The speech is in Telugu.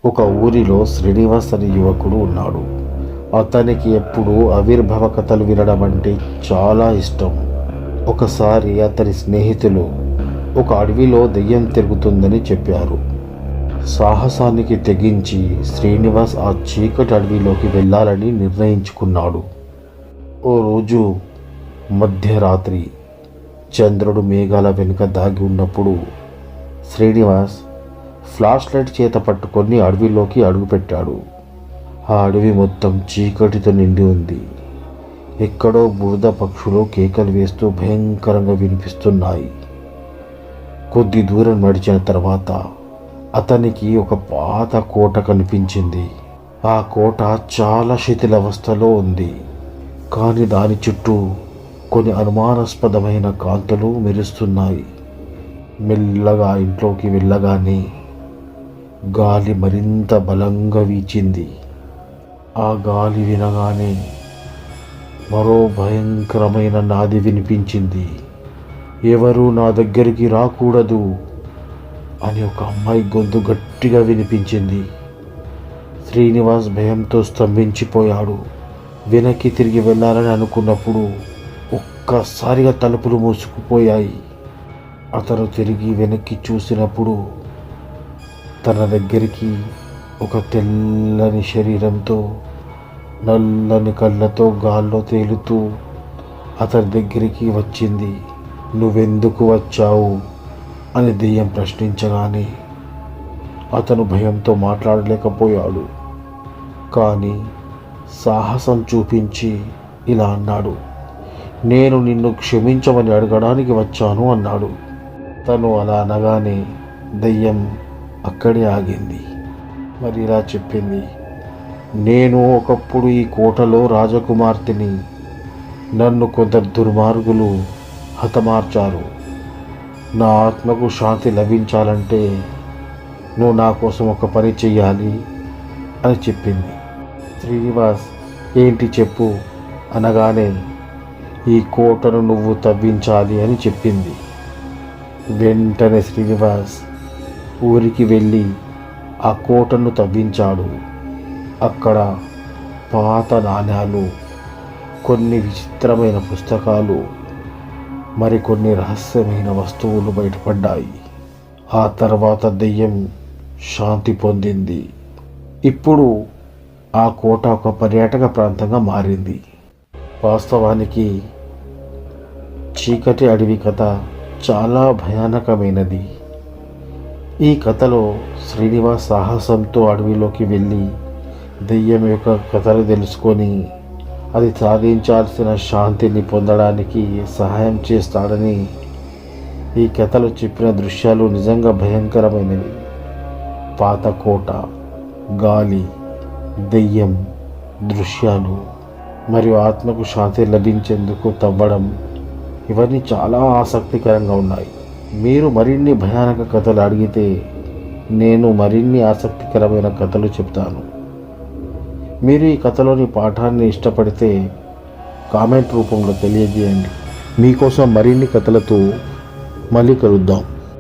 ఒక ఊరిలో శ్రీనివాస్ అనే యువకుడు ఉన్నాడు. అతనికి ఎప్పుడూ ఆవిర్భావ కథలు వినడం అంటే చాలా ఇష్టం. ఒకసారి అతని స్నేహితులు ఒక అడవిలో దెయ్యం తిరుగుతుందని చెప్పారు. సాహసానికి తెగించి శ్రీనివాస్ ఆ చీకటి అడవిలోకి వెళ్ళాలని నిర్ణయించుకున్నాడు. ఓ రోజు మధ్యరాత్రి చంద్రుడు మేఘాల వెనుక దాగి ఉన్నప్పుడు శ్రీనివాస్ ఫ్లాష్ లైట్ చేత పట్టుకొని అడవిలోకి అడుగుపెట్టాడు. ఆ అడవి మొత్తం చీకటితో నిండి ఉంది. ఎక్కడో బురద పక్షులు కేకలు వేస్తూ భయంకరంగా వినిపిస్తున్నాయి. కొద్ది దూరం నడిచిన తర్వాత అతనికి ఒక పాత కోట కనిపించింది. ఆ కోట చాలా శిథిలావస్థలో ఉంది. కానీ దాని చుట్టూ కొన్ని అనుమానాస్పదమైన కాంతులు మెరుస్తున్నాయి. మెల్లగా ఇంట్లోకి వెళ్ళగానే గాలి మరింత బలంగా వీచింది. ఆ గాలి వినగానే మరో భయంకరమైన నాది వినిపించింది. ఎవరూ నా దగ్గరికి రాకూడదు అని ఒక అమ్మాయి గొంతు గట్టిగా వినిపించింది. శ్రీనివాస్ భయంతో స్తంభించిపోయాడు. వెనక్కి తిరిగి వెళ్ళాలని అనుకున్నప్పుడు ఒక్కసారిగా తలుపులు మూసుకుపోయాయి. అతను తిరిగి వెనక్కి చూసినప్పుడు తన దగ్గరికి ఒక తెల్లని శరీరంతో నల్లని కళ్ళతో గాల్లో తేలుతూ అతని దగ్గరికి వచ్చింది. నువ్వెందుకు వచ్చావు అని దెయ్యం ప్రశ్నించగానే అతను భయంతో మాట్లాడలేకపోయాడు. కానీ సాహసం చూపించి ఇలా అన్నాడు, నేను నిన్ను క్షమించమని అడగడానికి వచ్చాను అన్నాడు. తను అలా అనగానే దెయ్యం అక్కడే ఆగింది. మరి ఇలా చెప్పింది, నేను ఒకప్పుడు ఈ కోటలో రాజకుమార్తెని. నన్ను కొందరు దుర్మార్గులు హతమార్చారు. నా ఆత్మకు శాంతి లభించాలంటే నువ్వు నా కోసం ఒక పని చెయ్యాలి అని చెప్పింది. శ్రీనివాస్ ఏంటి చెప్పు అనగానే ఈ కోటను నువ్వు తవ్వించాలి అని చెప్పింది. వెంటనే శ్రీనివాస్ ఊరికి వెళ్ళి ఆ కోటను తవ్వించాడు. అక్కడ పాత నాణ్యాలు, కొన్ని విచిత్రమైన పుస్తకాలు, మరికొన్ని రహస్యమైన వస్తువులు బయటపడ్డాయి. ఆ తర్వాత దెయ్యం శాంతి పొందింది. ఇప్పుడు ఆ కోట ఒక పర్యాటక ప్రాంతంగా మారింది. వాస్తవానికి చీకటి అడవి కథ చాలా భయానకమైనది. ఈ కథలో శ్రీనివాస్ సాహసంతో అడవిలోకి వెళ్ళి దెయ్యం యొక్క కథలు తెలుసుకొని అది సాధించాల్సిన శాంతిని పొందడానికి సహాయం చేస్తాడని ఈ కథలో చెప్పిన దృశ్యాలు నిజంగా భయంకరమైనవి. పాత కోట, గాలి, దెయ్యం దృశ్యాలు మరియు ఆత్మకు శాంతి లభించేందుకు తవ్వడం, ఇవన్నీ చాలా ఆసక్తికరంగా ఉన్నాయి. మీరు మరిన్ని భయానక కథలు అడిగితే నేను మరిన్ని ఆసక్తికరమైన కథలు చెప్తాను. మీరు ఈ కథలోని పాఠాన్ని ఇష్టపడితే కామెంట్ రూపంలో తెలియజేయండి. మీకోసం మరిన్ని కథలతో మళ్ళీ కలుద్దాం.